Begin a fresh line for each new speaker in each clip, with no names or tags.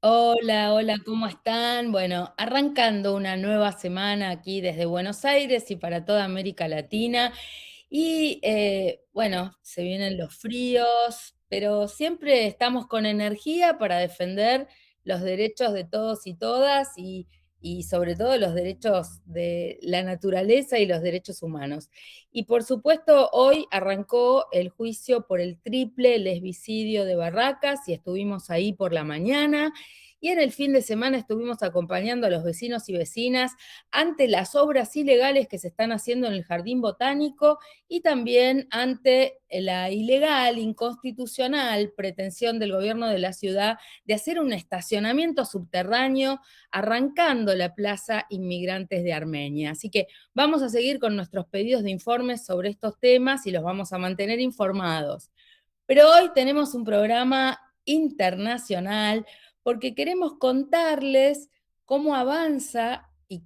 Hola, hola, ¿cómo están? Bueno, arrancando una nueva semana aquí desde Buenos Aires y para toda América Latina. Y bueno, se vienen los fríos, pero siempre estamos con energía para defender los derechos de todos y todas y sobre todo los derechos de la naturaleza y los derechos humanos. Y por supuesto, hoy arrancó el juicio por el triple lesbicidio de Barracas y estuvimos ahí por la mañana. Y en el fin de semana estuvimos acompañando a los vecinos y vecinas ante las obras ilegales que se están haciendo en el Jardín Botánico y también ante la ilegal, inconstitucional pretensión del gobierno de la ciudad de hacer un estacionamiento subterráneo arrancando la Plaza Inmigrantes de Armenia. Así que vamos a seguir con nuestros pedidos de informes sobre estos temas y los vamos a mantener informados. Pero hoy tenemos un programa internacional porque queremos contarles cómo avanza y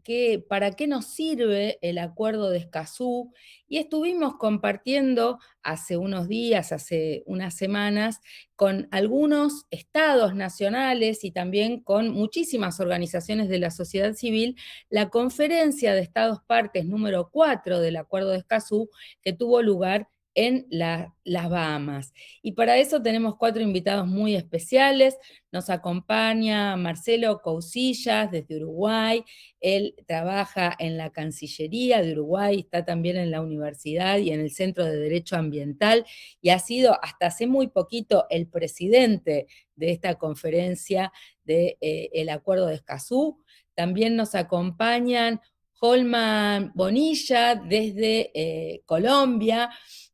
para qué nos sirve el acuerdo de Escazú. Y estuvimos compartiendo hace unos días, hace unas semanas, con algunos estados nacionales y también con muchísimas organizaciones de la sociedad civil, la conferencia de estados partes número 4 del acuerdo de Escazú que tuvo lugar en las Bahamas. Y para eso tenemos 4 invitados muy especiales. Nos acompaña Marcelo Cousillas desde Uruguay. Él trabaja en la Cancillería de Uruguay, está también en la universidad y en el Centro de Derecho Ambiental y ha sido hasta hace muy poquito el presidente de esta conferencia del Acuerdo de Escazú. También nos acompañan Holman Bonilla desde Colombia.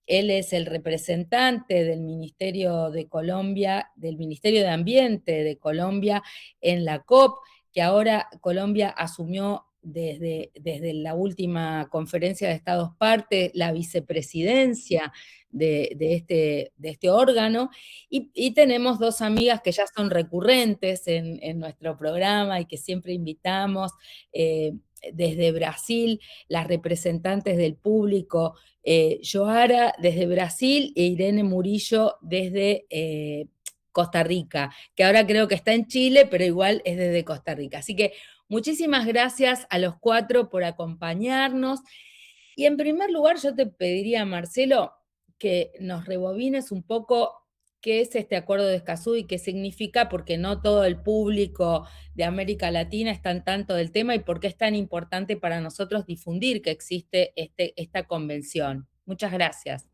Él es el representante del Ministerio de Colombia, del Ministerio de Ambiente de Colombia en la COP, que ahora Colombia asumió desde la última conferencia de Estados partes la vicepresidencia de este órgano. Y tenemos 2 amigas que ya son recurrentes en nuestro programa y que siempre invitamos desde Brasil, las representantes del público Joara desde Brasil e Irene Murillo desde Costa Rica, que ahora creo que está en Chile, pero igual es desde Costa Rica. Así que muchísimas gracias a los 4 por acompañarnos. Y en primer lugar, yo te pediría, Marcelo, que nos rebobines un poco qué es este acuerdo de Escazú y qué significa, porque no todo el público de América Latina está en tanto del tema y por qué es tan importante para nosotros difundir que existe esta convención. Muchas gracias.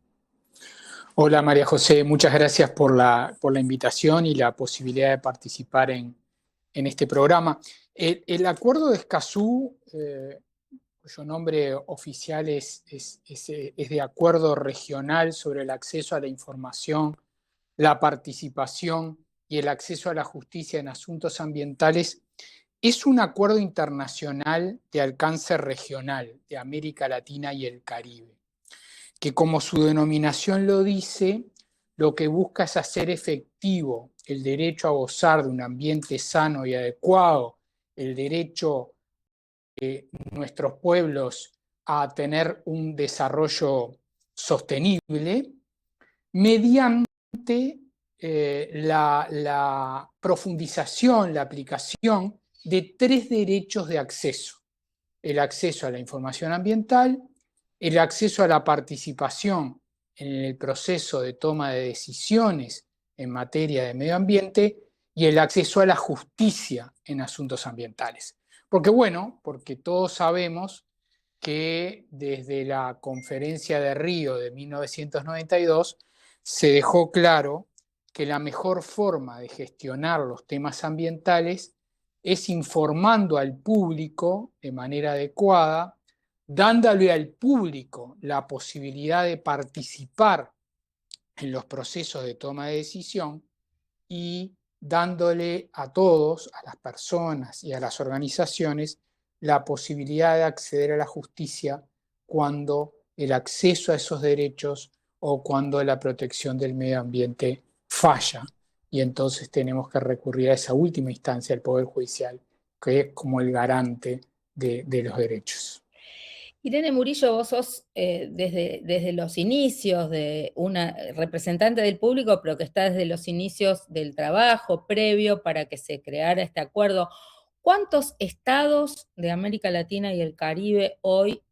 Hola María José, muchas gracias por la invitación y la posibilidad de participar en este programa. El acuerdo de Escazú, cuyo nombre oficial es de Acuerdo Regional sobre el Acceso a la Información, la Participación y el Acceso a la Justicia en Asuntos Ambientales, es un acuerdo internacional de alcance regional de América Latina y el Caribe que, como su denominación lo dice, lo que busca es hacer efectivo el derecho a gozar de un ambiente sano y adecuado, el derecho de nuestros pueblos a tener un desarrollo sostenible mediante la profundización, la aplicación de 3 derechos de acceso. El acceso a la información ambiental, el acceso a la participación en el proceso de toma de decisiones en materia de medio ambiente y el acceso a la justicia en asuntos ambientales. Porque todos sabemos que desde la Conferencia de Río de 1992 se dejó claro que la mejor forma de gestionar los temas ambientales es informando al público de manera adecuada, dándole al público la posibilidad de participar en los procesos de toma de decisión y dándole a todos, a las personas y a las organizaciones, la posibilidad de acceder a la justicia cuando el acceso a esos derechos o cuando la protección del medio ambiente falla. Y entonces tenemos que recurrir a esa última instancia, el Poder Judicial, que es como el garante de los derechos.
Irene Murillo, vos sos desde los inicios de una representante del público, pero que está desde los inicios del trabajo previo para que se creara este acuerdo. ¿Cuántos estados de América Latina y el Caribe hoy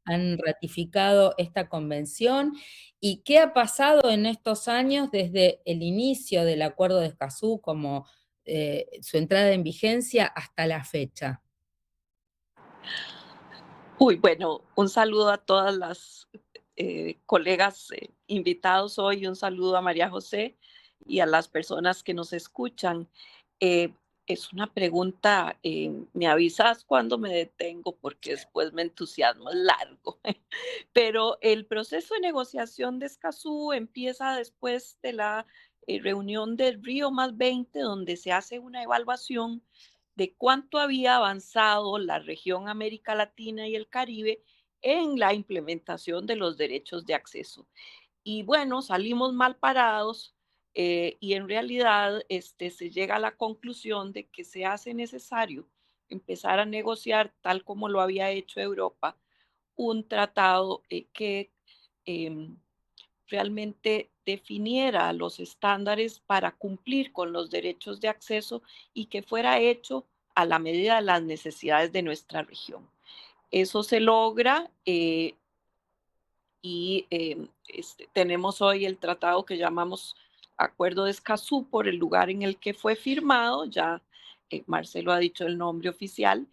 han ratificado esta convención? ¿Y qué ha pasado en estos años desde el inicio del Acuerdo de Escazú, como su entrada en vigencia, hasta la fecha?
Uy, bueno, un saludo a todas las colegas invitados hoy, un saludo a María José y a las personas que nos escuchan. Eh, es una pregunta, me avisas cuando me detengo porque después me entusiasmo, es largo. Pero el proceso de negociación de Escazú empieza después de la reunión del Río más 20, donde se hace una evaluación de cuánto había avanzado la región América Latina y el Caribe en la implementación de los derechos de acceso. Y bueno, salimos mal parados y en realidad se llega a la conclusión de que se hace necesario empezar a negociar, tal como lo había hecho Europa, un tratado que em, realmente definiera los estándares para cumplir con los derechos de acceso y que fuera hecho a la medida de las necesidades de nuestra región. Eso se logra y tenemos hoy el tratado que llamamos Acuerdo de Escazú por el lugar en el que fue firmado, ya Marcelo ha dicho el nombre oficial,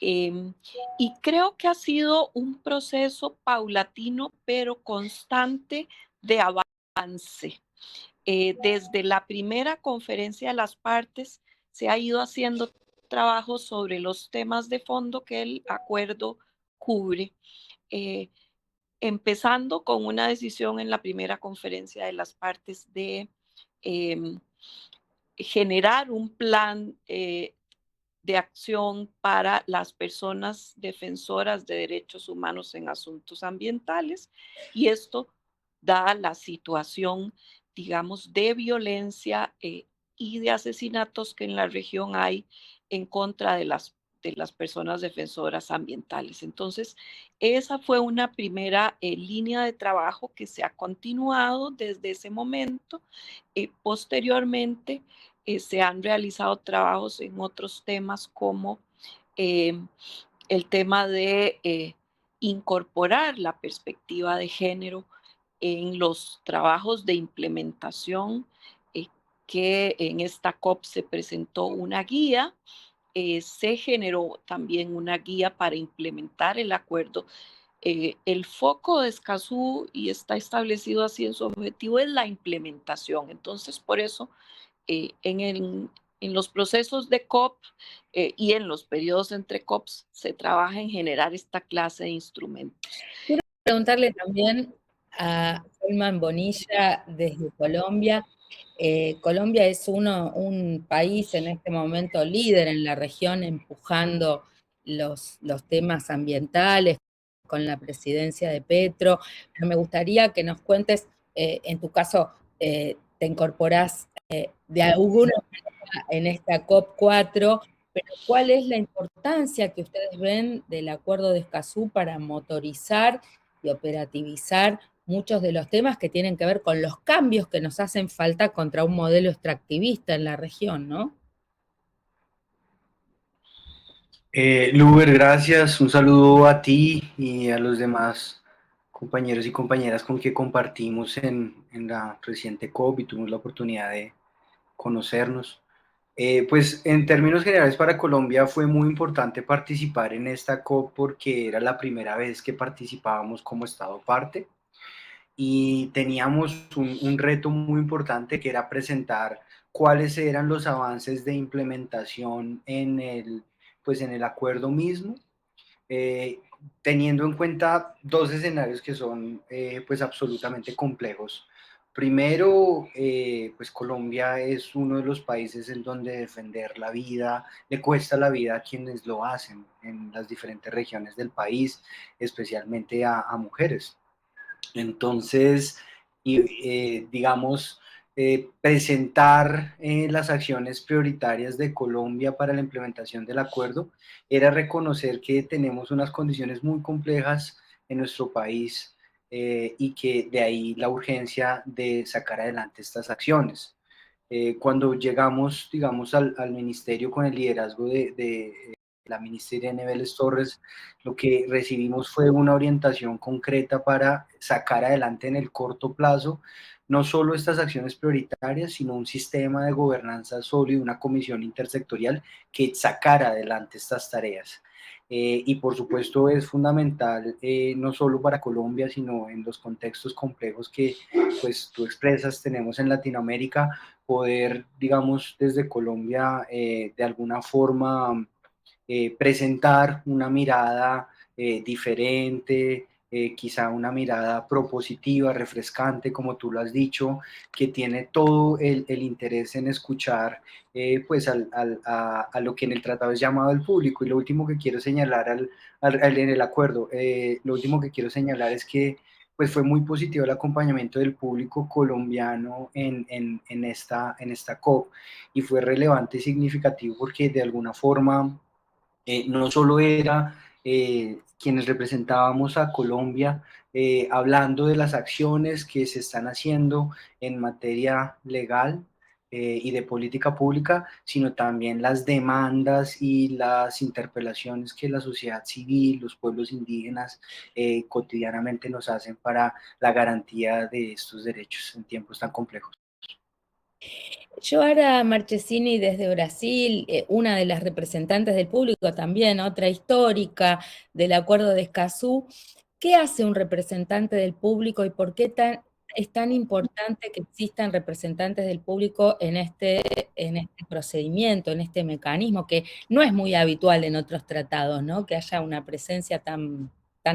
eh, y creo que ha sido un proceso paulatino pero constante de avance. Desde la primera conferencia de las partes se ha ido haciendo trabajo sobre los temas de fondo que el acuerdo cubre, eh, empezando con una decisión en la primera conferencia de las partes de eh, generar un plan de acción para las personas defensoras de derechos humanos en asuntos ambientales. Y esto da la situación, digamos, de violencia y de asesinatos que en la región hay en contra de las personas defensoras ambientales. Entonces, esa fue una primera línea de trabajo que se ha continuado desde ese momento. Posteriormente, se han realizado trabajos en otros temas como eh, el tema de incorporar la perspectiva de género en los trabajos de implementación, eh, que en esta COP se presentó una guía, se generó también una guía para implementar el acuerdo. El foco de Escazú, y está establecido así en su objetivo, es la implementación. Entonces, por eso eh, en, el, en, los procesos de COP y en los periodos entre COPs se trabaja en generar esta clase de instrumentos.
Quiero preguntarle también a Holman Bonilla desde Colombia. Colombia es un país en este momento líder en la región empujando los temas ambientales con la presidencia de Petro. Pero me gustaría que nos cuentes, en tu caso, te incorporás de alguna manera en esta COP4, pero ¿cuál es la importancia que ustedes ven del Acuerdo de Escazú para motorizar y operativizar muchos de los temas que tienen que ver con los cambios que nos hacen falta contra un modelo extractivista en la región, ¿no?
Luber, gracias. Un saludo a ti y a los demás compañeros y compañeras con que compartimos en la reciente COP y tuvimos la oportunidad de conocernos. Pues en términos generales para Colombia fue muy importante participar en esta COP porque era la primera vez que participábamos como Estado parte y teníamos un reto muy importante que era presentar cuáles eran los avances de implementación pues en el acuerdo mismo, eh, teniendo en cuenta dos escenarios que son pues absolutamente complejos. Primero, pues Colombia es uno de los países en donde defender la vida le cuesta la vida a quienes lo hacen en las diferentes regiones del país, especialmente a mujeres. Entonces, digamos, presentar las acciones prioritarias de Colombia para la implementación del acuerdo, era reconocer que tenemos unas condiciones muy complejas en nuestro país y que de ahí la urgencia de sacar adelante estas acciones. Cuando llegamos, digamos, al ministerio con el liderazgo de la ministeria Neveles Torres, lo que recibimos fue una orientación concreta para sacar adelante en el corto plazo no solo estas acciones prioritarias, sino un sistema de gobernanza sólido, una comisión intersectorial que sacara adelante estas tareas. Y por supuesto es fundamental, no solo para Colombia, sino en los contextos complejos que pues tú expresas, tenemos en Latinoamérica, poder, digamos, desde Colombia, de alguna forma, presentar una mirada diferente, quizá una mirada propositiva, refrescante, como tú lo has dicho, que tiene todo el interés en escuchar pues a lo que en el tratado es llamado el público. Y lo último que quiero señalar en el acuerdo, lo último que quiero señalar es que pues fue muy positivo el acompañamiento del público colombiano en esta COP, y fue relevante y significativo porque de alguna forma no solo era quienes representábamos a Colombia hablando de las acciones que se están haciendo en materia legal y de política pública, sino también las demandas y las interpelaciones que la sociedad civil, los pueblos indígenas cotidianamente nos hacen para la garantía de estos derechos en tiempos tan complejos.
Yoara Marchesini desde Brasil, una de las representantes del público también, otra histórica del Acuerdo de Escazú. ¿Qué hace un representante del público y por qué es tan importante que existan representantes del público en este procedimiento, en este mecanismo, que no es muy habitual en otros tratados, ¿no? Que haya una presencia tan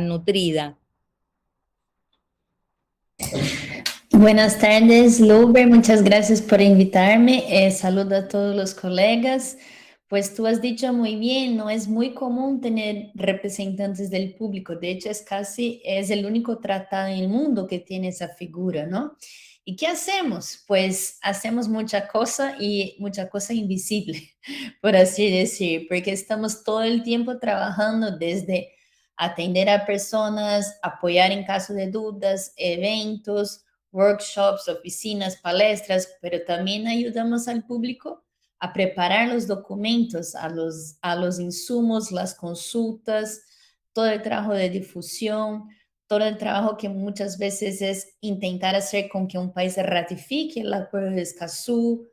nutrida?
Buenas tardes, Luber. Muchas gracias por invitarme. Saludo a todos los colegas. Pues tú has dicho muy bien, no es muy común tener representantes del público. De hecho, es el único tratado en el mundo que tiene esa figura, ¿no? ¿Y qué hacemos? Pues hacemos mucha cosa y mucha cosa invisible, por así decir, porque estamos todo el tiempo trabajando desde atender a personas, apoyar en caso de dudas, eventos, workshops, oficinas, palestras, pero también ayudamos al público a preparar los documentos, a los insumos, las consultas, todo el trabajo de difusión, todo el trabajo que muchas veces es intentar hacer con que un país ratifique el acuerdo de Escazú.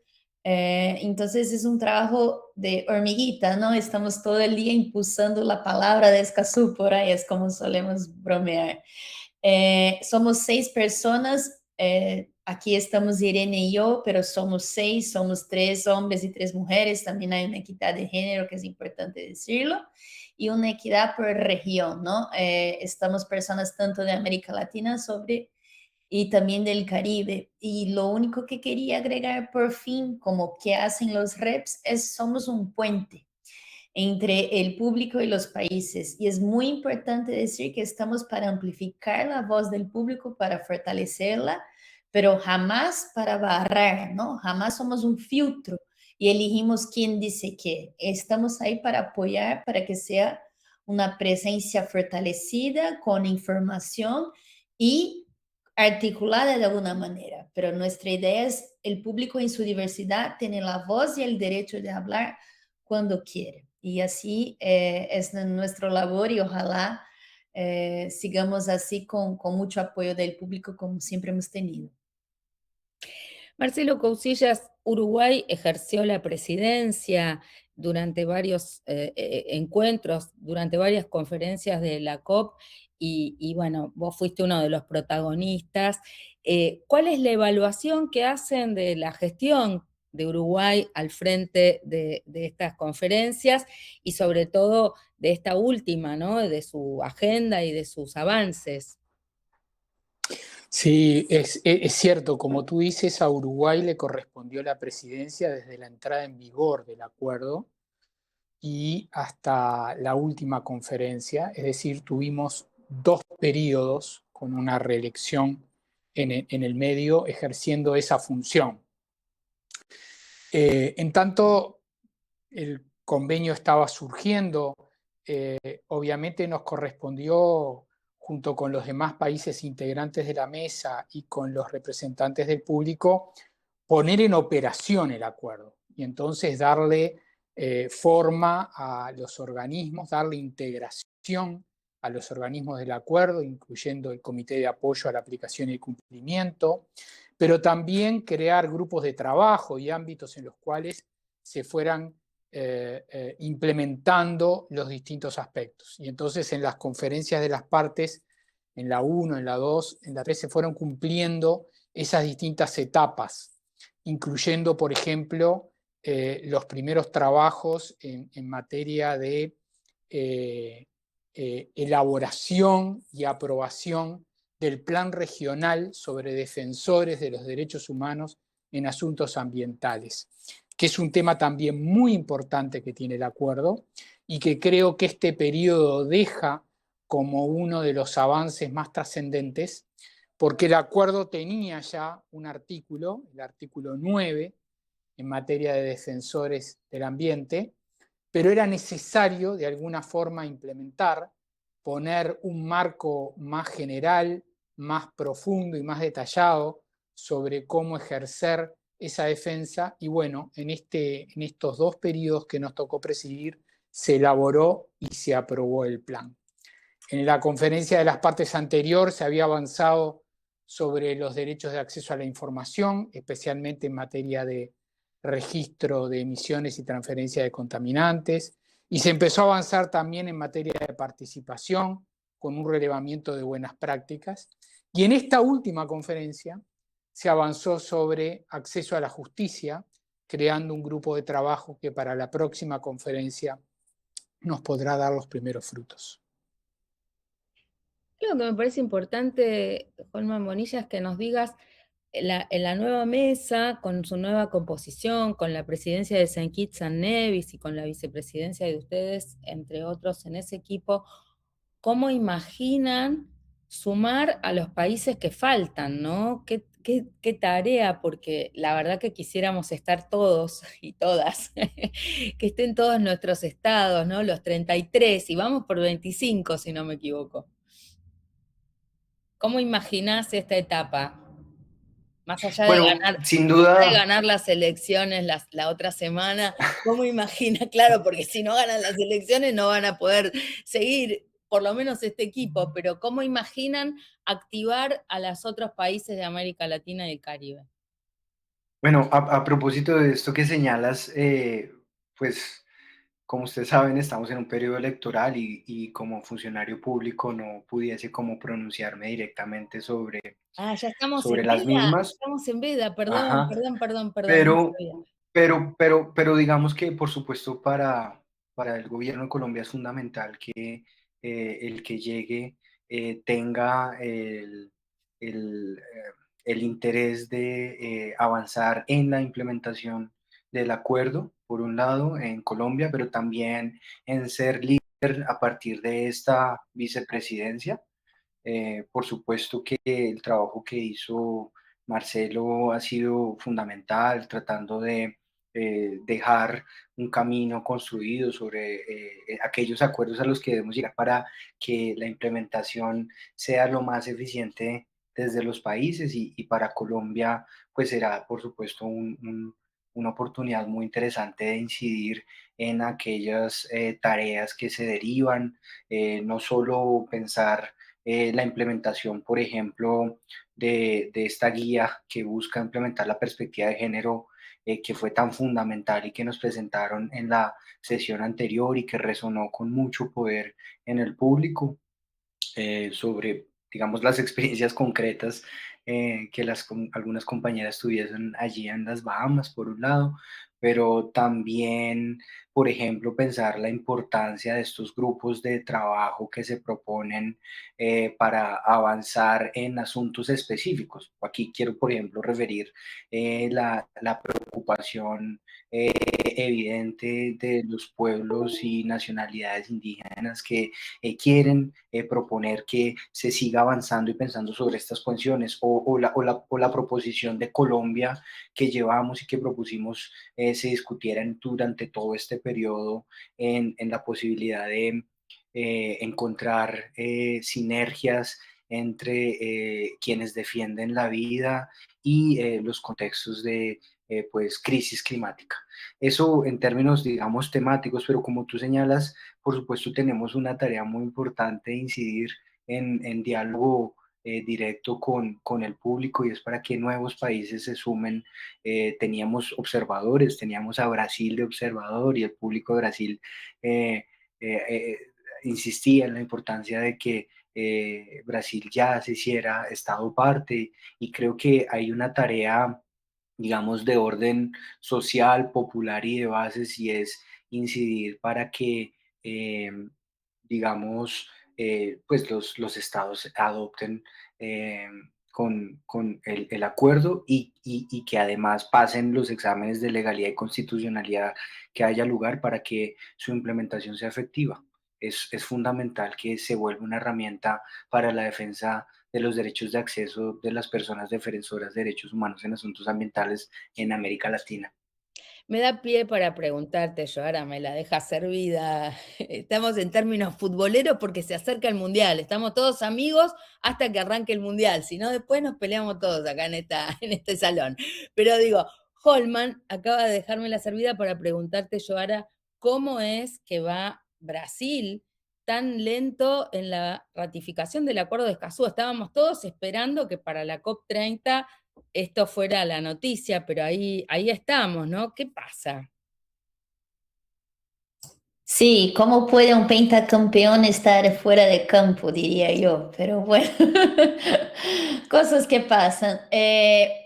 Entonces es un trabajo de hormiguita, ¿no? Estamos todo el día impulsando la palabra de Escazú por ahí, es como solemos bromear. Somos 6 personas, aquí estamos Irene y yo, pero somos 6, somos 3 hombres y 3 mujeres, también hay una equidad de género que es importante decirlo, y una equidad por región, ¿no? Estamos personas tanto de América Latina y también del Caribe. Y lo único que quería agregar por fin, como que hacen los reps, es somos un puente entre el público y los países. Y es muy importante decir que estamos para amplificar la voz del público, para fortalecerla, pero jamás para barrar, ¿no? Jamás somos un filtro y elegimos quién dice qué. Estamos ahí para apoyar, para que sea una presencia fortalecida con información y articulada de alguna manera. Pero nuestra idea es el público en su diversidad tiene la voz y el derecho de hablar cuando quiere. Y así es nuestra labor y ojalá sigamos así con mucho apoyo del público como siempre hemos tenido.
Marcelo Cousillas, Uruguay ejerció la presidencia durante varios encuentros, durante varias conferencias de la COP, y bueno, vos fuiste uno de los protagonistas. ¿Cuál es la evaluación que hacen de la gestión de Uruguay al frente de estas conferencias y sobre todo de esta última, ¿no? De su agenda y de sus avances?
Sí, es cierto, como tú dices, a Uruguay le correspondió la presidencia desde la entrada en vigor del acuerdo y hasta la última conferencia, es decir, tuvimos 2 periodos con una reelección en el medio ejerciendo esa función. En tanto el convenio estaba surgiendo, obviamente nos correspondió, junto con los demás países integrantes de la mesa y con los representantes del público, poner en operación el acuerdo y entonces darle forma a los organismos, darle integración a los organismos del acuerdo, incluyendo el Comité de Apoyo a la Aplicación y el Cumplimiento, pero también crear grupos de trabajo y ámbitos en los cuales se fueran implementando los distintos aspectos. Y entonces en las conferencias de las partes, en la 1, en la 2, en la 3, se fueron cumpliendo esas distintas etapas, incluyendo, por ejemplo, los primeros trabajos en materia de elaboración y aprobación del Plan Regional sobre Defensores de los Derechos Humanos en Asuntos Ambientales, que es un tema también muy importante que tiene el acuerdo y que creo que este periodo deja como uno de los avances más trascendentes, porque el acuerdo tenía ya un artículo, el artículo 9, en materia de defensores del ambiente, pero era necesario de alguna forma implementar, poner un marco más general, más profundo y más detallado sobre cómo ejercer esa defensa. Y bueno, en estos 2 periodos que nos tocó presidir, se elaboró y se aprobó el plan. En la conferencia de las partes anterior se había avanzado sobre los derechos de acceso a la información, especialmente en materia de registro de emisiones y transferencia de contaminantes, y se empezó a avanzar también en materia de participación, con un relevamiento de buenas prácticas. Y en esta última conferencia se avanzó sobre acceso a la justicia, creando un grupo de trabajo que para la próxima conferencia nos podrá dar los primeros frutos.
Algo que me parece importante, Juanma Bonilla, es que nos digas, en la nueva mesa, con su nueva composición, con la presidencia de Saint Kitts and Nevis y con la vicepresidencia de ustedes, entre otros en ese equipo, ¿cómo imaginan sumar a los países que faltan, ¿no? ¿Qué tarea? Porque la verdad que quisiéramos estar todos y todas, que estén todos nuestros estados, ¿no? Los 33, y vamos por 25, si no me equivoco. ¿Cómo imaginás esta etapa? Más allá de
Bueno,
ganar,
sin
más allá de
duda,
ganar las elecciones la otra semana, ¿cómo imagina? Claro, porque si no ganan las elecciones no van a poder seguir, por lo menos este equipo, pero ¿cómo imaginan activar a los otros países de América Latina y el Caribe?
bueno, a propósito de esto que señalas, pues como ustedes saben, estamos en un periodo electoral y como funcionario público no pudiese como pronunciarme directamente
Ah, ya estamos en
sobre las
veda,
mismas.
estamos en veda, perdón,
Ajá,
no
pero,
sabía.
pero digamos que por supuesto para el gobierno de Colombia es fundamental que el que llegue tenga el interés de avanzar en la implementación del acuerdo, por un lado, en Colombia, pero también en ser líder a partir de esta vicepresidencia. Por supuesto que el trabajo que hizo Marcelo ha sido fundamental, tratando de dejar un camino construido sobre aquellos acuerdos a los que debemos llegar para que la implementación sea lo más eficiente desde los países y para Colombia pues será por supuesto una oportunidad muy interesante de incidir en aquellas tareas que se derivan, no solo pensar la implementación, por ejemplo, de esta guía que busca implementar la perspectiva de género que fue tan fundamental y que nos presentaron en la sesión anterior y que resonó con mucho poder en el público sobre, digamos, las experiencias concretas que algunas compañeras tuviesen allí en las Bahamas, por un lado, pero también, por ejemplo, pensar la importancia de estos grupos de trabajo que se proponen para avanzar en asuntos específicos. Aquí quiero, por ejemplo, referir la preocupación evidente de los pueblos y nacionalidades indígenas que quieren proponer que se siga avanzando y pensando sobre estas cuestiones, o la proposición de Colombia que llevamos y que propusimos se discutieran durante todo este periodo en la posibilidad de encontrar sinergias entre quienes defienden la vida y los contextos de pues crisis climática. Eso en términos, digamos, temáticos, pero como tú señalas, por supuesto tenemos una tarea muy importante de incidir en diálogo directo con el público, y es para que nuevos países se sumen. Teníamos observadores, teníamos a Brasil de observador, y el público de Brasil eh, eh, eh, insistía en la importancia de que Brasil ya se hiciera Estado parte, y creo que hay una tarea, digamos, de orden social, popular y de bases, y es incidir para que, eh, digamos, pues los estados adopten eh, con el acuerdo, y que además pasen los exámenes de legalidad y constitucionalidad que haya lugar para que su implementación sea efectiva. Es fundamental que se vuelva una herramienta para la defensa de los derechos de acceso de las personas defensoras de derechos humanos en asuntos ambientales en América Latina.
Me da pie para preguntarte, Joara, me la deja servida. Estamos en términos futboleros porque se acerca el Mundial. Estamos todos amigos hasta que arranque el Mundial. Si no, después nos peleamos todos acá en este salón. Pero digo, Holman acaba de dejarme la servida para preguntarte, Joara, ¿cómo es que va Brasil tan lento en la ratificación del Acuerdo de Escazú? Estábamos todos esperando que para la COP30 esto fuera la noticia, pero ahí estamos, ¿no? ¿Qué pasa?
Sí, ¿cómo puede un pentacampeón estar fuera de campo, diría yo? Pero bueno, cosas que pasan.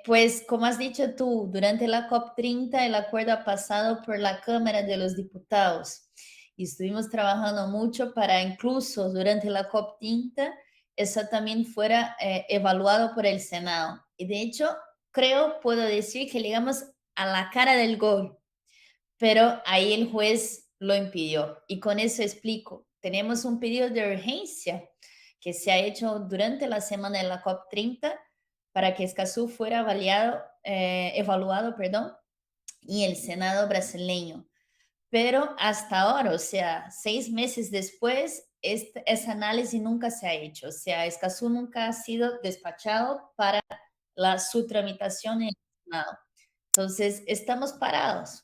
Pues como has dicho tú, durante la COP30 el acuerdo ha pasado por la Cámara de los Diputados y estuvimos trabajando mucho para incluso durante la COP30 eso también fuera evaluado por el Senado. Y de hecho, puedo decir que llegamos a la cara del gol, pero ahí el juez lo impidió. Y con eso explico. Tenemos un pedido de urgencia que se ha hecho durante la semana de la COP30 para que Escazú fuera evaluado, perdón, y el Senado brasileño. Pero hasta ahora, o sea, 6 meses después, ese análisis nunca se ha hecho. O sea, Escazú nunca ha sido despachado para su tramitación en el Senado. Entonces, estamos parados.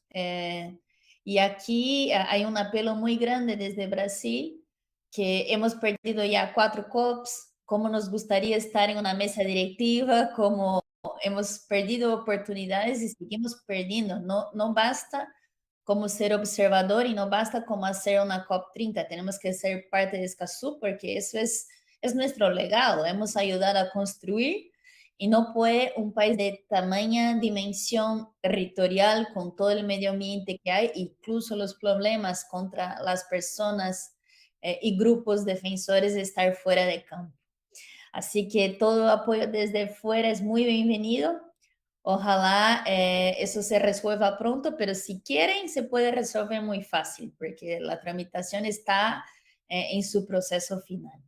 Y aquí hay un apelo muy grande desde Brasil, que hemos perdido ya 4 COPs, cómo nos gustaría estar en una mesa directiva, cómo hemos perdido oportunidades y seguimos perdiendo. No, no basta como ser observador y no basta como hacer una COP30. Tenemos que ser parte de Escazú porque eso es nuestro legado. Hemos ayudado a construir y no puede un país de tamaña dimensión territorial con todo el medio ambiente que hay, incluso los problemas contra las personas y grupos defensores de estar fuera de campo. Así que todo apoyo desde fuera es muy bienvenido. Ojalá eso se resuelva pronto, pero si quieren se puede resolver muy fácil porque la tramitación está en su proceso final.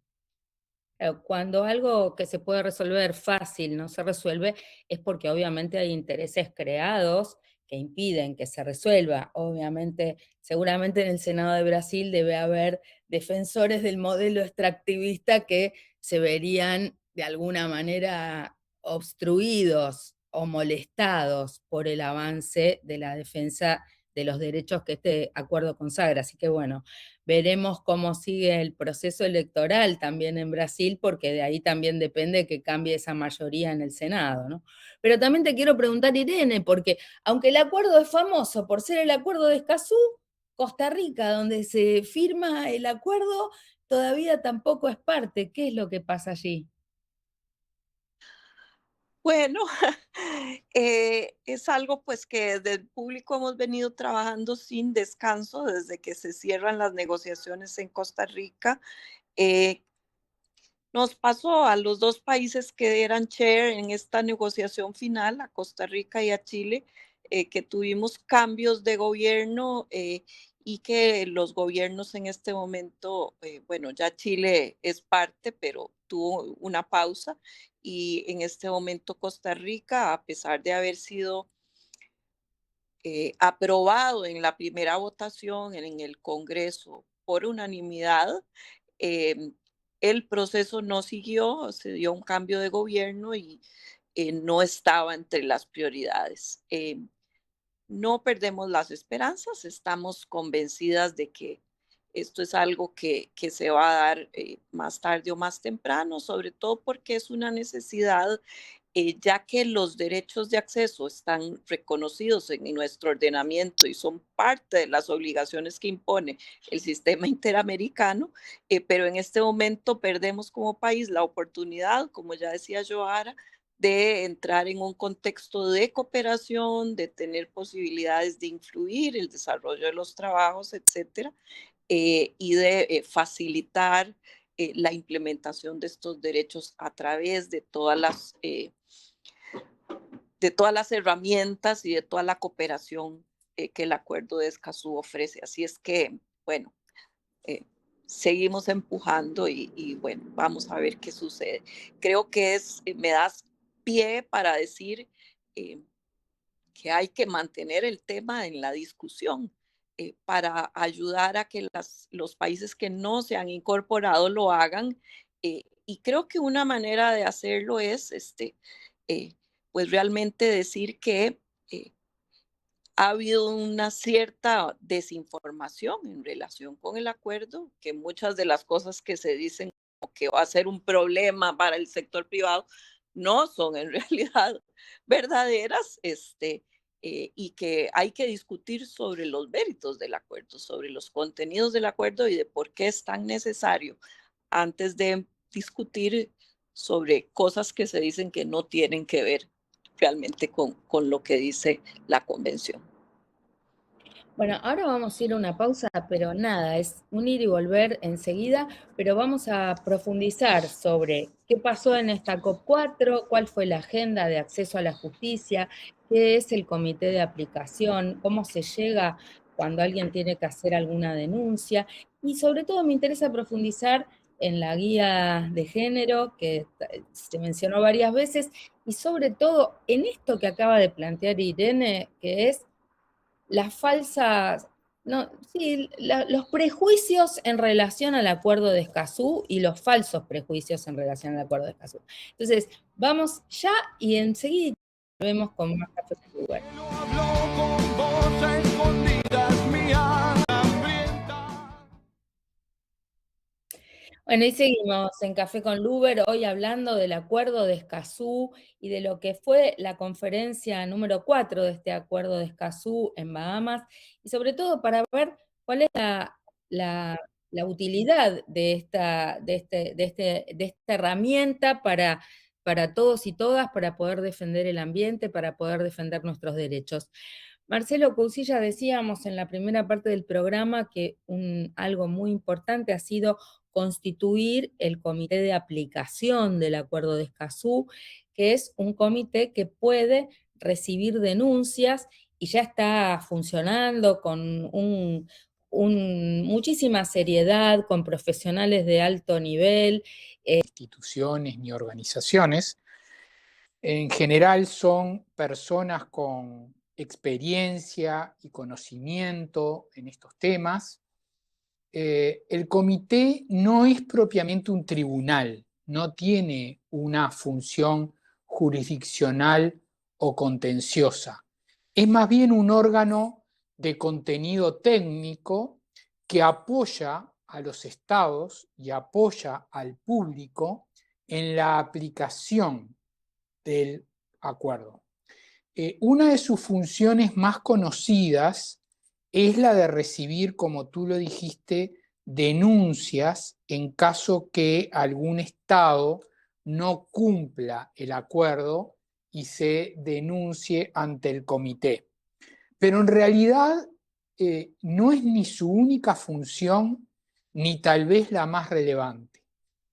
Cuando algo que se puede resolver fácil no se resuelve, es porque obviamente hay intereses creados que impiden que se resuelva. Obviamente, seguramente en el Senado de Brasil debe haber defensores del modelo extractivista que se verían de alguna manera obstruidos o molestados por el avance de la defensa de los derechos que este acuerdo consagra. Así que bueno, veremos cómo sigue el proceso electoral también en Brasil, porque de ahí también depende que cambie esa mayoría en el Senado, ¿no? Pero también te quiero preguntar, Irene, porque aunque el acuerdo es famoso por ser el acuerdo de Escazú, Costa Rica, donde se firma el acuerdo, todavía tampoco es parte. ¿Qué es lo que pasa allí?
Bueno, es algo pues que desde el público hemos venido trabajando sin descanso desde que se cierran las negociaciones en Costa Rica. Eh, Nos pasó a los 2 países que eran chair en esta negociación final, a Costa Rica y a Chile, que tuvimos cambios de gobierno, y que los gobiernos en este momento, bueno, ya Chile es parte, pero tuvo una pausa, y en este momento Costa Rica, a pesar de haber sido, aprobado en la primera votación en el Congreso por unanimidad, em, el proceso no siguió, se dio un cambio de gobierno y no estaba entre las prioridades. No perdemos las esperanzas, estamos convencidas de que esto es algo que se va a dar más tarde o más temprano, sobre todo porque es una necesidad, ya que los derechos de acceso están reconocidos en nuestro ordenamiento y son parte de las obligaciones que impone el sistema interamericano, pero en este momento perdemos como país la oportunidad, como ya decía Joara, de entrar en un contexto de cooperación, de tener posibilidades de influir el desarrollo de los trabajos, etcétera, y de facilitar la implementación de estos derechos a través de todas las herramientas y de toda la cooperación que el Acuerdo de Escazú ofrece. Así es que, bueno, eh, seguimos empujando y, bueno, vamos a ver qué sucede. Creo que me das pie para decir eh, que hay que mantener el tema en la discusión para ayudar a que los países que no se han incorporado lo hagan. Y creo que una manera de hacerlo es, eh, pues realmente decir que ha habido una cierta desinformación en relación con el acuerdo, que muchas de las cosas que se dicen como que va a ser un problema para el sector privado no son en realidad verdaderas, y que hay que discutir sobre los méritos del acuerdo, sobre los contenidos del acuerdo y de por qué es tan necesario antes de discutir sobre cosas que se dicen que no tienen que ver realmente con lo que dice la convención.
Bueno, ahora vamos a ir a una pausa, pero nada, es un ir y volver enseguida, pero vamos a profundizar sobre qué pasó en esta COP4, cuál fue la agenda de acceso a la justicia, qué es el comité de aplicación, cómo se llega cuando alguien tiene que hacer alguna denuncia, y sobre todo me interesa profundizar en la guía de género, que se mencionó varias veces, y sobre todo en esto que acaba de plantear Irene, que es las falsas, no, sí, los prejuicios en relación al acuerdo de Escazú y los falsos prejuicios en relación al acuerdo de Escazú. Entonces, vamos ya y enseguida volvemos con más Café con Lugar. Bueno, y seguimos en Café con Luber, hoy hablando del acuerdo de Escazú y de lo que fue la conferencia número 4 de este acuerdo de Escazú en Bahamas, y sobre todo para ver cuál es la- la utilidad de esta herramienta para todos y todas, para poder defender el ambiente, para poder defender nuestros derechos. Marcelo Cousilla, decíamos en la primera parte del programa que algo muy importante ha sido constituir el comité de aplicación del acuerdo de Escazú, que es un comité que puede recibir denuncias y ya está funcionando con muchísima seriedad, con profesionales de alto nivel.
Instituciones ni organizaciones. En general son personas con experiencia y conocimiento en estos temas. El comité no es propiamente un tribunal, no tiene una función jurisdiccional o contenciosa. Es más bien un órgano de contenido técnico que apoya a los estados y apoya al público en la aplicación del acuerdo. Una de sus funciones más conocidas es la de recibir, como tú lo dijiste, denuncias en caso que algún estado no cumpla el acuerdo y se denuncie ante el comité. Pero en realidad no es ni su única función, ni tal vez la más relevante,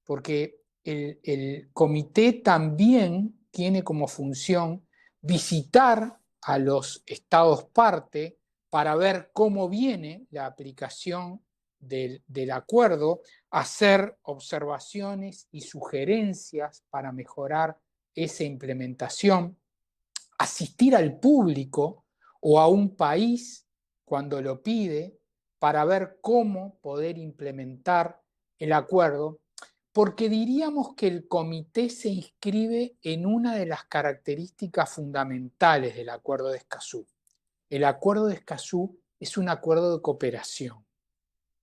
porque el comité también tiene como función visitar a los estados parte para ver cómo viene la aplicación del acuerdo, hacer observaciones y sugerencias para mejorar esa implementación, asistir al público o a un país cuando lo pide para ver cómo poder implementar el acuerdo, porque diríamos que el comité se inscribe en una de las características fundamentales del Acuerdo de Escazú. El Acuerdo de Escazú es un acuerdo de cooperación,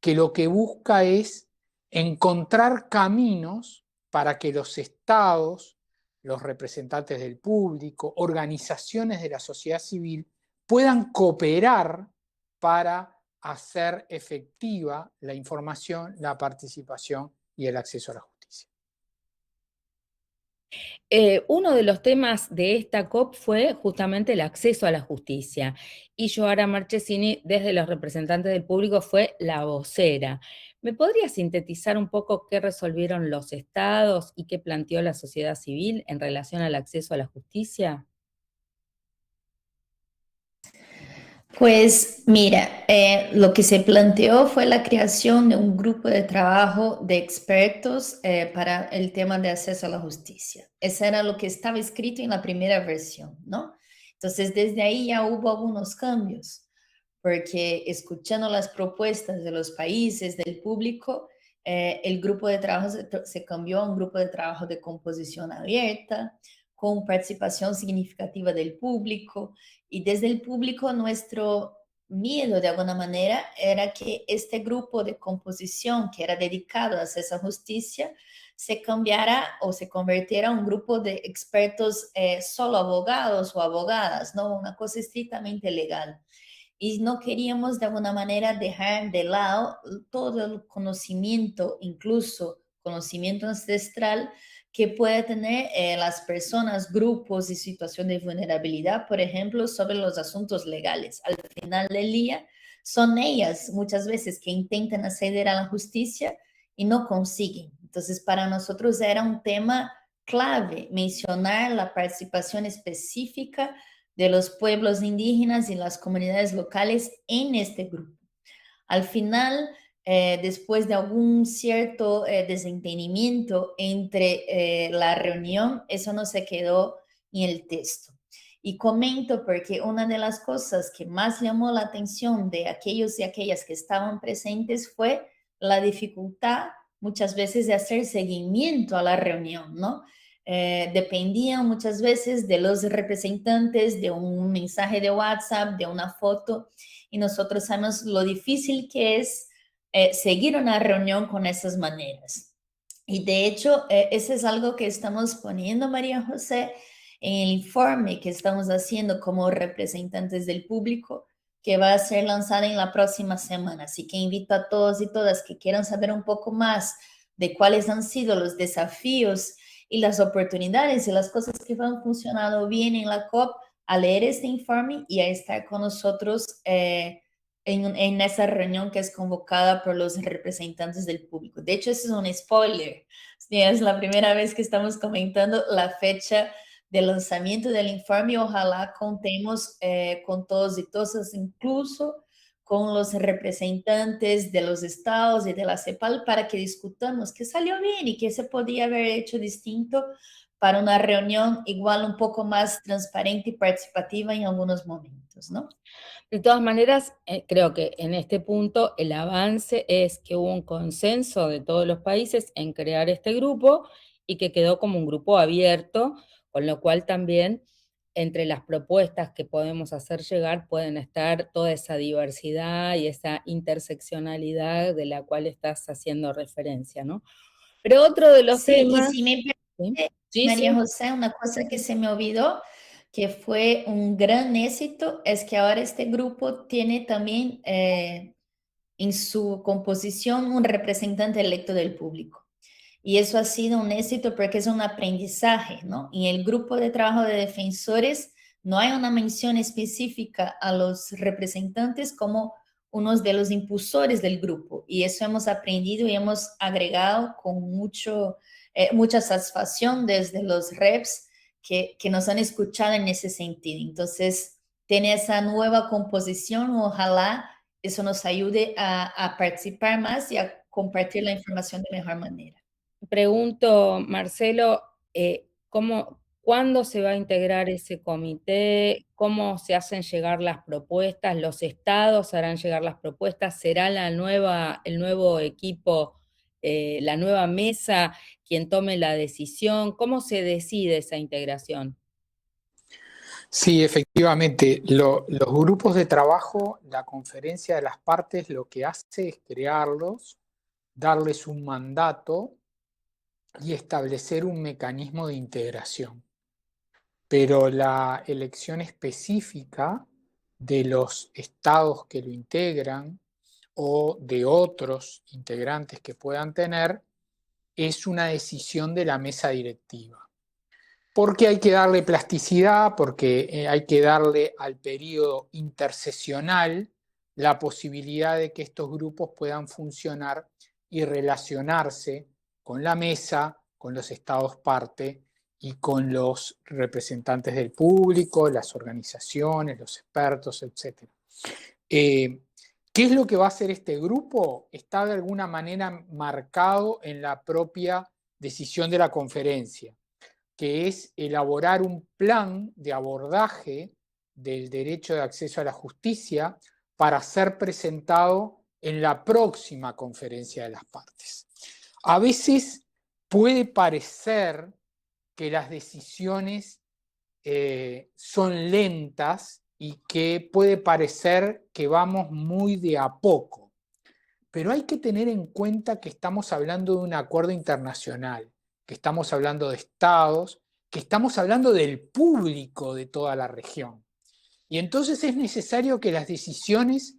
que lo que busca es encontrar caminos para que los estados, los representantes del público, organizaciones de la sociedad civil puedan cooperar para hacer efectiva la información, la participación y el acceso a la justicia.
Uno de los temas de esta COP fue justamente el acceso a la justicia. Y Joara Marchesini, desde los representantes del público, fue la vocera. ¿Me podría sintetizar un poco qué resolvieron los estados y qué planteó la sociedad civil en relación al acceso a la justicia?
Pues mira, lo que se planteó fue la creación de un grupo de trabajo de expertos para el tema de acceso a la justicia. Eso era lo que estaba escrito en la primera versión, ¿no? Entonces, desde ahí ya hubo algunos cambios, porque escuchando las propuestas de los países, del público, el grupo de trabajo se cambió a un grupo de trabajo de composición abierta, con participación significativa del público, y desde el público nuestro miedo de alguna manera era que este grupo de composición que era dedicado a esa justicia se cambiara o se convirtiera en un grupo de expertos solo abogados o abogadas, ¿no? Una cosa estrictamente legal. Y no queríamos de alguna manera dejar de lado todo el conocimiento, incluso conocimiento ancestral, que puede tener las personas, grupos y situaciones de vulnerabilidad, por ejemplo, sobre los asuntos legales. Al final del día, son ellas muchas veces que intentan acceder a la justicia y no consiguen. Entonces, para nosotros era un tema clave mencionar la participación específica de los pueblos indígenas y las comunidades locales en este grupo. Al final, después de algún cierto desentendimiento entre la reunión, eso no se quedó en el texto. Y comento porque una de las cosas que más llamó la atención de aquellos y aquellas que estaban presentes fue la dificultad muchas veces de hacer seguimiento a la reunión, ¿no? Dependían muchas veces de los representantes, de un mensaje de WhatsApp, de una foto, y nosotros sabemos lo difícil que es seguir una reunión con esas maneras. Y de hecho, eso es algo que estamos poniendo, María José, en el informe que estamos haciendo como representantes del público, que va a ser lanzado en la próxima semana. Así que invito a todos y todas que quieran saber un poco más de cuáles han sido los desafíos y las oportunidades y las cosas que han funcionado bien en la COP, a leer este informe y a estar con nosotros en esa reunión que es convocada por los representantes del público. De hecho, eso es un spoiler. Es la primera vez que estamos comentando la fecha de lanzamiento del informe. Ojalá contemos con todos y todas, incluso con los representantes de los estados y de la CEPAL, para que discutamos qué salió bien y qué se podía haber hecho distinto para una reunión igual un poco más transparente y participativa en algunos momentos, ¿no?
De todas maneras, creo que en este punto el avance es que hubo un consenso de todos los países en crear este grupo y que quedó como un grupo abierto, con lo cual también entre las propuestas que podemos hacer llegar pueden estar toda esa diversidad y esa interseccionalidad de la cual estás haciendo referencia, ¿no? Pero otro de los temas...
Y si me permite, María José, una cosa que se me olvidó, que fue un gran éxito, es que ahora este grupo tiene también en su composición un representante electo del público. Y eso ha sido un éxito porque es un aprendizaje, ¿no? En el grupo de trabajo de defensores no hay una mención específica a los representantes como unos de los impulsores del grupo. Y eso hemos aprendido y hemos agregado con mucha satisfacción desde los reps que nos han escuchado en ese sentido. Entonces, tiene esa nueva composición, ojalá eso nos ayude a participar más y a compartir la información de mejor manera.
Pregunto, Marcelo, ¿cuándo se va a integrar ese comité? ¿Cómo se hacen llegar las propuestas? ¿Los estados harán llegar las propuestas? ¿Será el nuevo equipo, la nueva mesa quien tome la decisión? ¿Cómo se decide esa integración?
Sí, efectivamente, los grupos de trabajo, la conferencia de las partes lo que hace es crearlos, darles un mandato y establecer un mecanismo de integración. Pero la elección específica de los estados que lo integran o de otros integrantes que puedan tener es una decisión de la mesa directiva. Porque hay que darle plasticidad, porque hay que darle al periodo intersesional la posibilidad de que estos grupos puedan funcionar y relacionarse con la mesa, con los estados parte y con los representantes del público, las organizaciones, los expertos, etc. ¿Qué es lo que va a hacer este grupo? Está de alguna manera marcado en la propia decisión de la conferencia, que es elaborar un plan de abordaje del derecho de acceso a la justicia para ser presentado en la próxima conferencia de las partes. A veces puede parecer que las decisiones son lentas y que puede parecer que vamos muy de a poco, pero hay que tener en cuenta que estamos hablando de un acuerdo internacional, que estamos hablando de estados, que estamos hablando del público de toda la región. Y entonces es necesario que las decisiones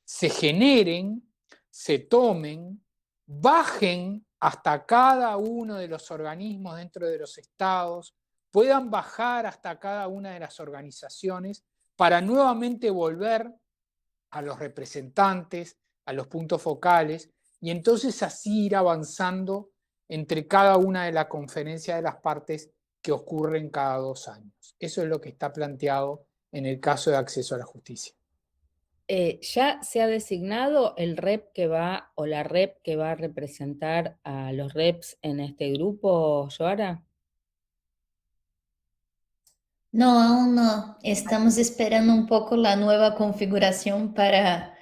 se generen, se tomen, bajen hasta cada uno de los organismos dentro de los estados, puedan bajar hasta cada una de las organizaciones para nuevamente volver a los representantes, a los puntos focales, y entonces así ir avanzando entre cada una de las conferencias de las partes que ocurren cada 2 años. Eso es lo que está planteado en el caso de acceso a la justicia.
¿Ya se ha designado el rep que va o la rep que va a representar a los reps en este grupo, Joara?
No, aún no. Estamos esperando un poco la nueva configuración para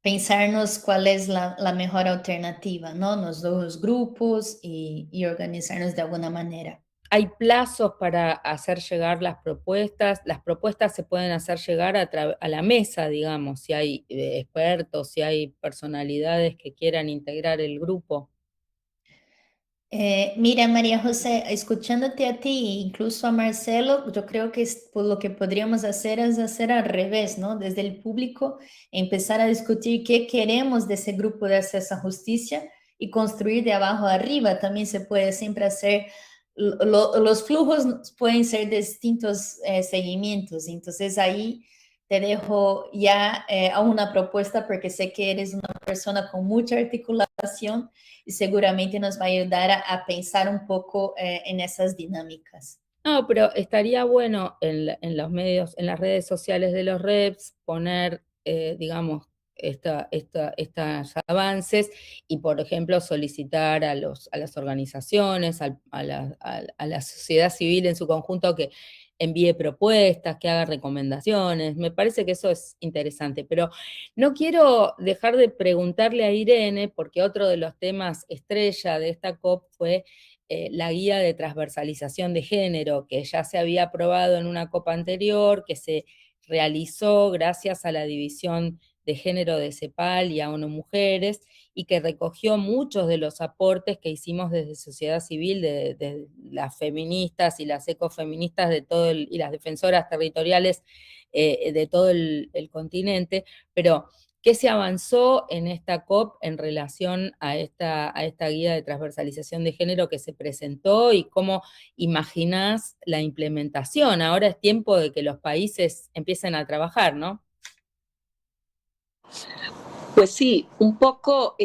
pensarnos cuál es la mejor alternativa, ¿no? Los dos grupos y organizarnos de alguna manera.
¿Hay plazos para hacer llegar las propuestas? Las propuestas se pueden hacer llegar a la mesa, digamos, si hay expertos, si hay personalidades que quieran integrar el grupo.
Mira, María José, escuchándote a ti e incluso a Marcelo, yo creo que lo que podríamos hacer es hacer al revés, ¿no? Desde el público, empezar a discutir qué queremos de ese grupo de acceso a justicia y construir de abajo arriba. También se puede siempre hacer, los flujos pueden ser distintos seguimientos. Entonces ahí te dejo ya a una propuesta porque sé que eres una persona con mucha articulación y seguramente nos va a ayudar a pensar un poco en esas dinámicas.
No, pero estaría bueno en los medios, en las redes sociales de los reps, poner, digamos, estos avances y, por ejemplo, solicitar a las organizaciones, a la sociedad civil en su conjunto que envíe propuestas, que haga recomendaciones. Me parece que eso es interesante, pero no quiero dejar de preguntarle a Irene, porque otro de los temas estrella de esta COP fue la guía de transversalización de género, que ya se había aprobado en una COP anterior, que se realizó gracias a la división de género de CEPAL y a ONU Mujeres, y que recogió muchos de los aportes que hicimos desde sociedad civil, de las feministas y las ecofeministas y las defensoras territoriales de todo el continente, pero ¿Qué se avanzó en esta COP en relación a esta guía de transversalización de género que se presentó y cómo imaginás la implementación? Ahora es tiempo de que los países empiecen a trabajar, ¿no?
Pues sí, un poco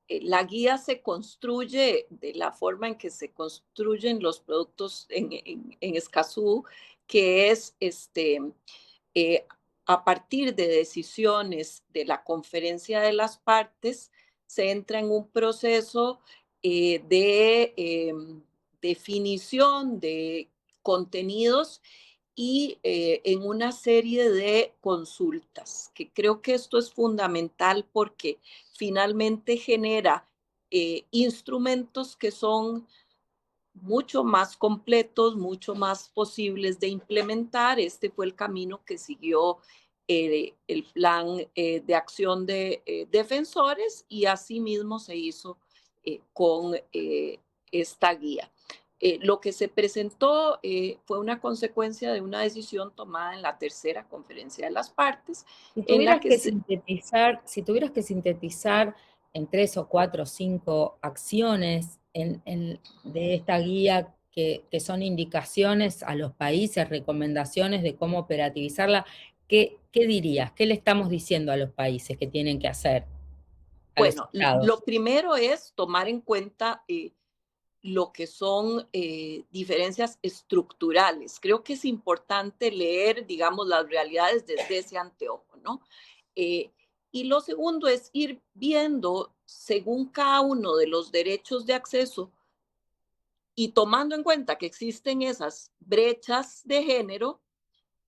la guía se construye de la forma en que se construyen los productos en Escazú, que es eh, a partir de decisiones de la conferencia de las partes, se entra en un proceso de definición de contenidos y en una serie de consultas, que creo que esto es fundamental porque finalmente genera instrumentos que son mucho más completos, mucho más posibles de implementar. Este fue el camino que siguió el plan de acción de defensores y asimismo se hizo con esta guía. Lo que se presentó fue una consecuencia de una decisión tomada en la tercera conferencia de las partes,
Si
en la
tuvieras
que
que sintetizar, si tuvieras que sintetizar en 3 o 4 o 5 acciones de esta guía que son indicaciones a los países, recomendaciones de cómo operativizarla, ¿qué dirías? ¿Qué le estamos diciendo a los países que tienen que hacer, a los
bueno,
estados?
lo primero es tomar en cuenta lo que son diferencias estructurales. Creo que es importante leer, digamos, las realidades desde ese anteojo, ¿no? Eh, y lo segundo es ir viendo, según cada uno de los derechos de acceso y tomando en cuenta que existen esas brechas de género,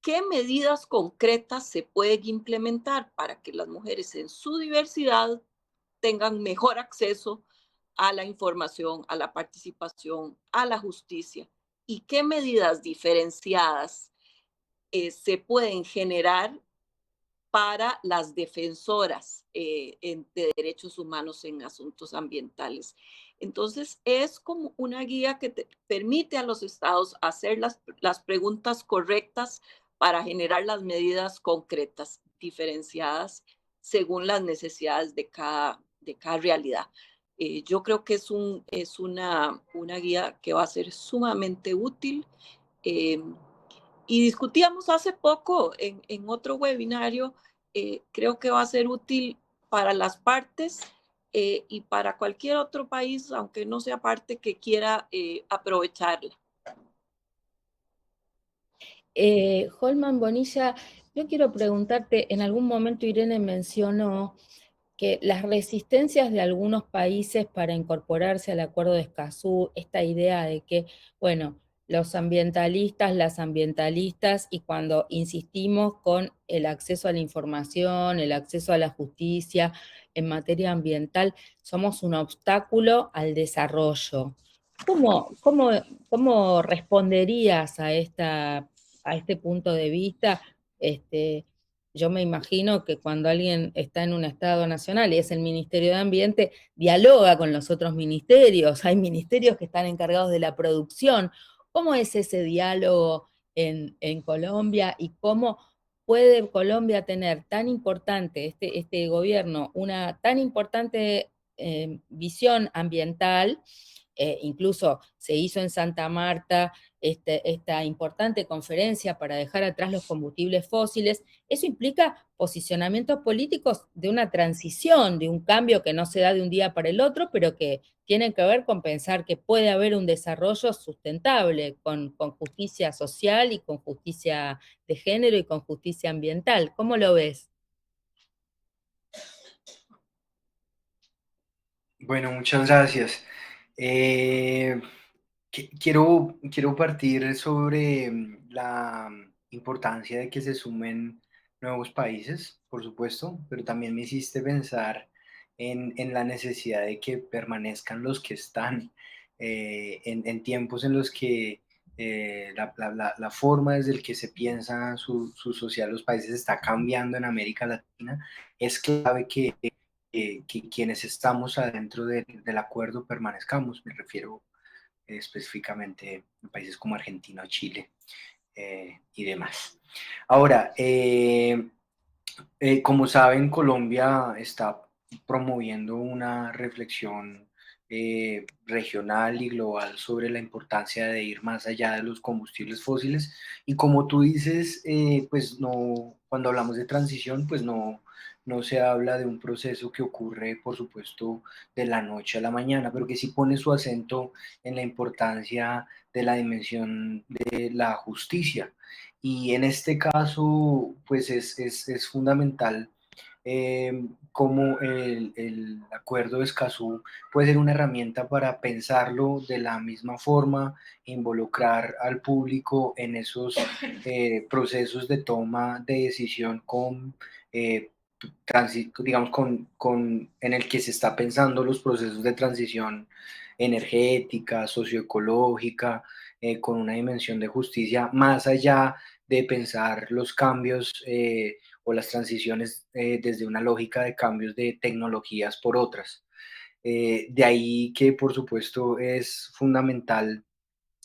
qué medidas concretas se pueden implementar para que las mujeres en su diversidad tengan mejor acceso a la información, a la participación, a la justicia y qué medidas diferenciadas se pueden generar para las defensoras de derechos humanos en asuntos ambientales. Entonces, es como una guía que permite a los estados hacer las preguntas correctas para generar las medidas concretas, diferenciadas según las necesidades de cada realidad. Yo creo que es una guía que va a ser sumamente útil. Eh, y discutíamos hace poco en otro webinario, creo que va a ser útil para las partes y para cualquier otro país, aunque no sea parte que quiera aprovecharla.
Holman Bonilla, yo quiero preguntarte, en algún momento Irene mencionó que las resistencias de algunos países para incorporarse al Acuerdo de Escazú, esta idea de que, bueno, los ambientalistas, las ambientalistas, y cuando insistimos con el acceso a la información, el acceso a la justicia en materia ambiental, somos un obstáculo al desarrollo. ¿Cómo responderías a este punto de vista? Yo me imagino que cuando alguien está en un Estado nacional y es el Ministerio de Ambiente, dialoga con los otros ministerios. Hay ministerios que están encargados de la producción. ¿Cómo es ese diálogo en Colombia y cómo puede Colombia tener tan importante, este gobierno, una tan importante visión ambiental? Incluso se hizo en Santa Marta esta importante conferencia para dejar atrás los combustibles fósiles. Eso implica posicionamientos políticos de una transición, de un cambio que no se da de un día para el otro, pero que tiene que ver con pensar que puede haber un desarrollo sustentable con justicia social y con justicia de género y con justicia ambiental. ¿Cómo lo ves?
Bueno, muchas gracias. Eh, quiero partir sobre la importancia de que se sumen nuevos países, por supuesto, pero también me hiciste pensar en la necesidad de que permanezcan los que están en tiempos en los que la forma desde el que se piensa su sociedad, los países está cambiando en América Latina. Es clave que quienes estamos adentro del acuerdo permanezcamos. Me refiero específicamente en países como Argentina o Chile y demás. Ahora, Como saben, Colombia está promoviendo una reflexión regional y global sobre la importancia de ir más allá de los combustibles fósiles. Y como tú dices, pues no, cuando hablamos de transición, pues no se habla de un proceso que ocurre, por supuesto, de la noche a la mañana, pero que sí pone su acento en la importancia de la dimensión de la justicia. Y en este caso, pues es fundamental cómo el acuerdo de Escazú puede ser una herramienta para pensarlo de la misma forma, involucrar al público en esos procesos de toma de decisión eh, digamos, en el que se está pensando los procesos de transición energética, socioecológica, con una dimensión de justicia, más allá de pensar los cambios o las transiciones desde una lógica de cambios de tecnologías por otras. De ahí que, por supuesto, es fundamental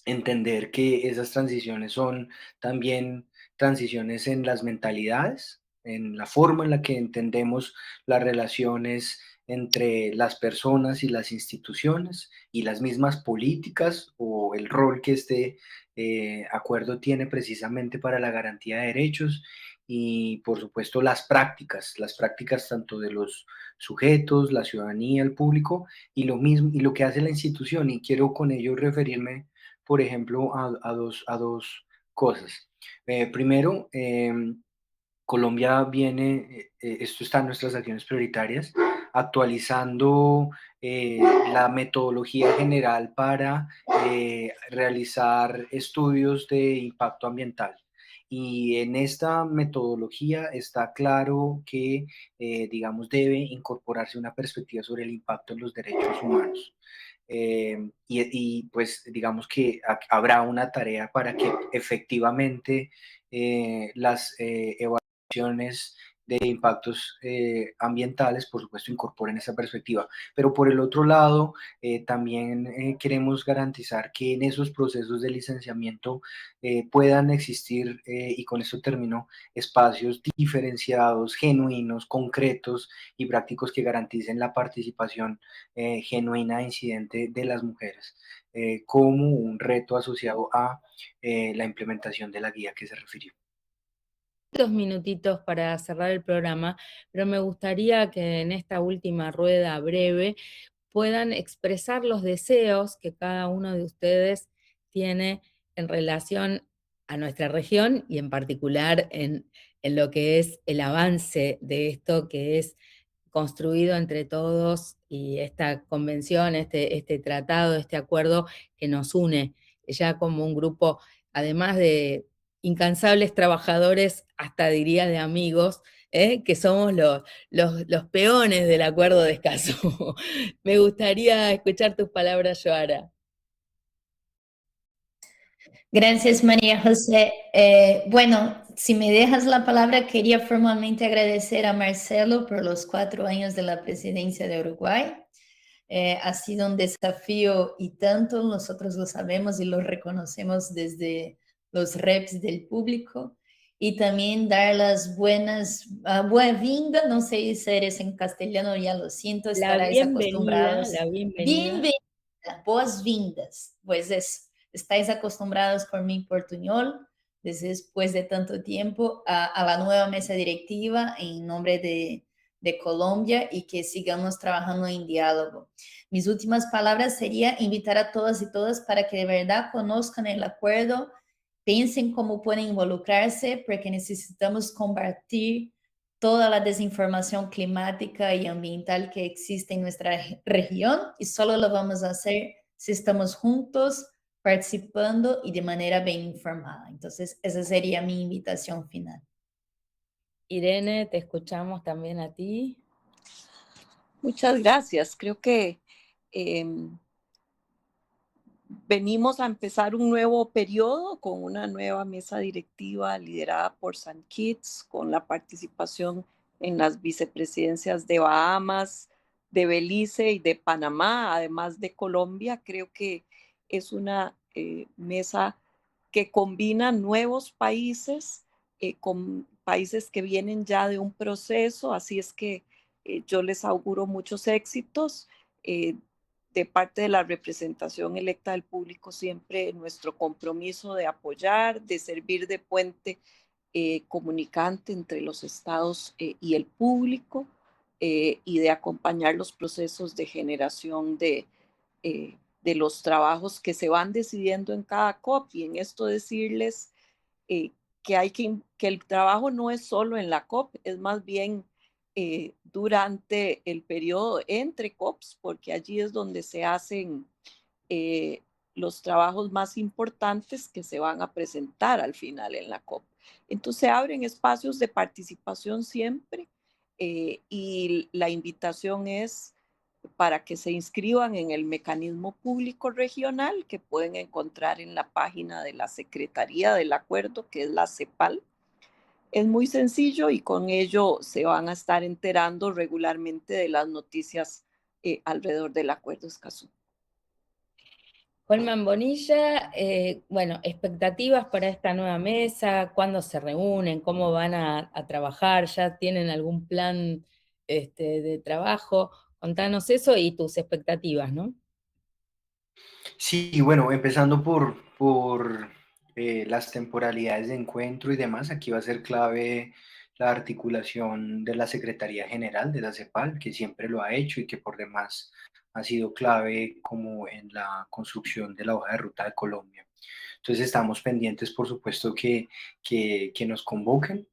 entender que esas transiciones son también transiciones en las mentalidades, en la forma en la que entendemos las relaciones entre las personas y las instituciones y las mismas políticas o el rol que este acuerdo tiene precisamente para la garantía de derechos y por supuesto las prácticas tanto de los sujetos, la ciudadanía, el público y lo mismo y lo que hace la institución y quiero con ello referirme por ejemplo, a dos cosas. Primero, Colombia viene, esto está en nuestras acciones prioritarias, actualizando la metodología general para realizar estudios de impacto ambiental. Y en esta metodología está claro que, digamos, debe incorporarse una perspectiva sobre el impacto en los derechos humanos. Pues digamos que habrá una tarea para que efectivamente las evaluaciones de impactos ambientales, por supuesto, incorporen esa perspectiva. Pero por el otro lado, también queremos garantizar que en esos procesos de licenciamiento puedan existir, y con esto termino, espacios diferenciados, genuinos, concretos y prácticos que garanticen la participación genuina e incidente de las mujeres, como un reto asociado a la implementación de la guía que se refirió.
2 minutitos para cerrar el programa, pero me gustaría que en esta última rueda breve puedan expresar los deseos que cada uno de ustedes tiene en relación a nuestra región y en particular en lo que es el avance de esto que es construido entre todos y esta convención, este tratado, este acuerdo que nos une ya como un grupo, además de incansables trabajadores, hasta diría de amigos, que somos los peones del acuerdo de Escazú. Me gustaría escuchar tus palabras, Joara.
Gracias, María José. Bueno, si me dejas la palabra, quería formalmente agradecer a Marcelo por los 4 años de la presidencia de Uruguay. Ha sido un desafío y tanto, nosotros lo sabemos y lo reconocemos desde los reps del público. Y también dar las buena-vinda, no sé decir eso en castellano, ya lo siento, estaréis acostumbrados.
La bienvenida.
Bienvenida, boas-vindas, pues eso. Estáis acostumbrados por mi portuñol, después de tanto tiempo, a la nueva mesa directiva en nombre de Colombia y que sigamos trabajando en diálogo. Mis últimas palabras sería invitar a todas y todas para que de verdad conozcan el acuerdo, piensen cómo pueden involucrarse, porque necesitamos combatir toda la desinformación climática y ambiental que existe en nuestra región y solo lo vamos a hacer si estamos juntos, participando y de manera bien informada. Entonces, esa sería mi invitación final.
Irene, te escuchamos también a ti.
Muchas gracias. Creo que venimos a empezar un nuevo periodo con una nueva mesa directiva liderada por San Kitts, con la participación en las vicepresidencias de Bahamas, de Belice y de Panamá, además de Colombia. Creo que es una mesa que combina nuevos países países que vienen ya de un proceso, así es que yo les auguro muchos éxitos. De parte de la representación electa del público, siempre nuestro compromiso de apoyar, de servir de puente comunicante entre los estados y el público, y de acompañar los procesos de generación de los trabajos que se van decidiendo en cada COP. Y en esto decirles eh, que el trabajo no es solo en la COP, es más bien durante el periodo entre COPs, porque allí es donde se hacen eh, los trabajos más importantes que se van a presentar al final en la COP. Entonces se abren espacios de participación siempre, y la invitación es para que se inscriban en el mecanismo público regional que pueden encontrar en la página de la Secretaría del Acuerdo, que es la CEPAL. Es muy sencillo y con ello se van a estar enterando regularmente de las noticias alrededor del Acuerdo Escazú.
Holman Bonilla, bueno, expectativas para esta nueva mesa, cuándo se reúnen, cómo van a trabajar, ya tienen algún plan de trabajo, contanos eso y tus expectativas, ¿no?
Sí, bueno, empezando por las temporalidades de encuentro y demás, aquí va a ser clave la articulación de la Secretaría General de la CEPAL, que siempre lo ha hecho y que por demás ha sido clave como en la construcción de la hoja de ruta de Colombia. Entonces estamos pendientes, por supuesto, que nos convoquen,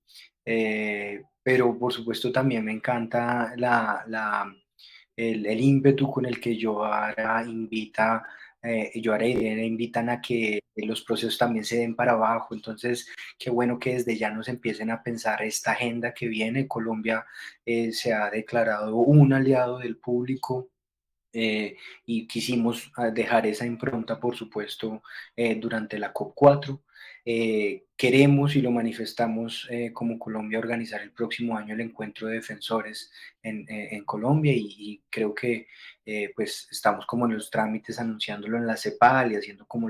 pero por supuesto también me encanta el ímpetu con el que Yoara invita, Yoara y Irene invitan a que los procesos también se den para abajo. Entonces, qué bueno que desde ya nos empiecen a pensar esta agenda que viene. Colombia se ha declarado un aliado del público, y quisimos dejar esa impronta, por supuesto, durante la COP4. Queremos y lo manifestamos como Colombia organizar el próximo año el encuentro de defensores en Colombia, y creo que pues estamos como en los trámites anunciándolo en la CEPAL y haciendo como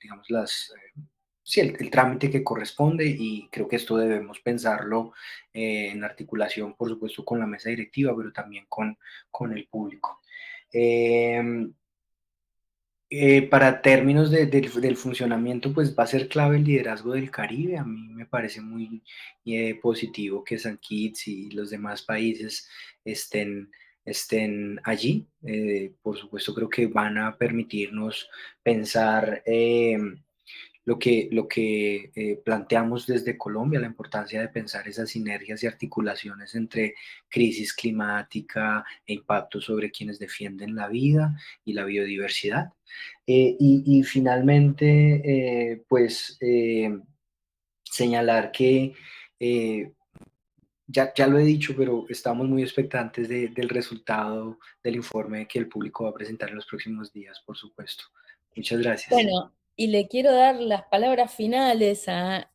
digamos, sí, el trámite que corresponde, y creo que esto debemos pensarlo en articulación, por supuesto, con la mesa directiva, pero también con el público. Para términos del funcionamiento, pues va a ser clave el liderazgo del Caribe. A mí me parece muy positivo que San Kitts y los demás países estén allí. Por supuesto, creo que van a permitirnos pensar lo que planteamos desde Colombia, la importancia de pensar esas sinergias y articulaciones entre crisis climática e impacto sobre quienes defienden la vida y la biodiversidad. Y finalmente, pues señalar que ya lo he dicho, pero estamos muy expectantes del resultado del informe que el público va a presentar en los próximos días, por supuesto. Muchas gracias.
Bueno, y le quiero dar las palabras finales a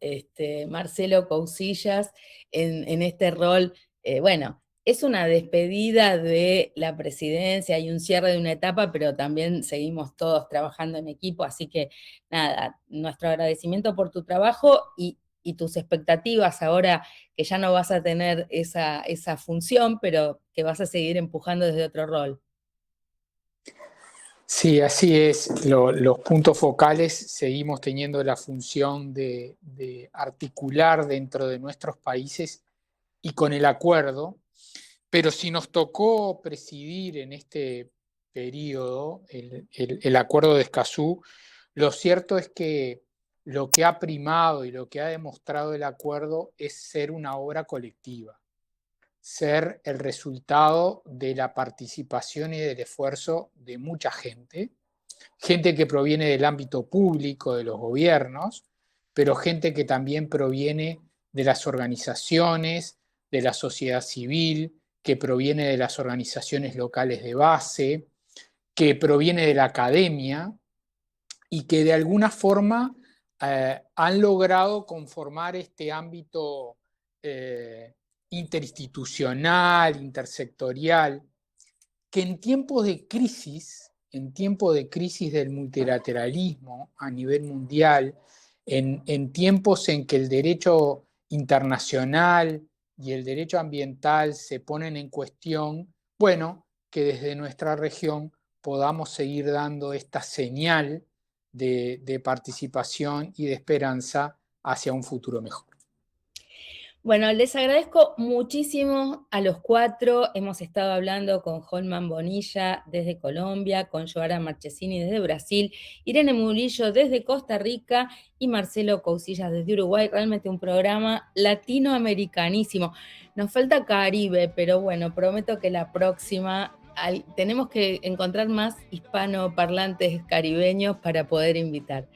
Marcelo Cousillas en este rol. Bueno, es una despedida de la presidencia y un cierre de una etapa, pero también seguimos todos trabajando en equipo, así que nada, nuestro agradecimiento por tu trabajo y tus expectativas ahora que ya no vas a tener esa función, pero que vas a seguir empujando desde otro rol.
Sí, así es. Los puntos focales seguimos teniendo la función de articular dentro de nuestros países y con el acuerdo, pero si nos tocó presidir en este periodo el acuerdo de Escazú, lo cierto es que lo que ha primado y lo que ha demostrado el acuerdo es ser una obra colectiva, ser el resultado de la participación y del esfuerzo de mucha gente que proviene del ámbito público, de los gobiernos, pero gente que también proviene de las organizaciones, de la sociedad civil, que proviene de las organizaciones locales de base, que proviene de la academia y que de alguna forma han logrado conformar este ámbito interinstitucional, intersectorial, que en tiempos de crisis del multilateralismo a nivel mundial, en tiempos en que el derecho internacional y el derecho ambiental se ponen en cuestión, bueno, que desde nuestra región podamos seguir dando esta señal de participación y de esperanza hacia un futuro mejor.
Bueno, les agradezco muchísimo a los 4. Hemos estado hablando con Holman Bonilla desde Colombia, con Joara Marchesini desde Brasil, Irene Murillo desde Costa Rica y Marcelo Cousillas desde Uruguay. Realmente un programa latinoamericanísimo. Nos falta Caribe, pero bueno, prometo que la próxima tenemos que encontrar más hispanoparlantes caribeños para poder invitar.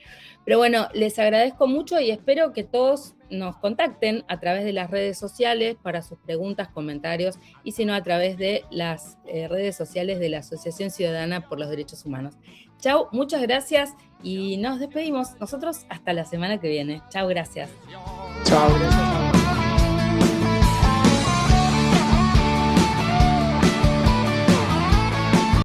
Pero bueno, les agradezco mucho y espero que todos nos contacten a través de las redes sociales para sus preguntas, comentarios, y si no, a través de las redes sociales de la Asociación Ciudadana por los Derechos Humanos. Chau, muchas gracias y nos despedimos. Nosotros hasta la semana que viene. Chau, gracias.
Chau, gracias.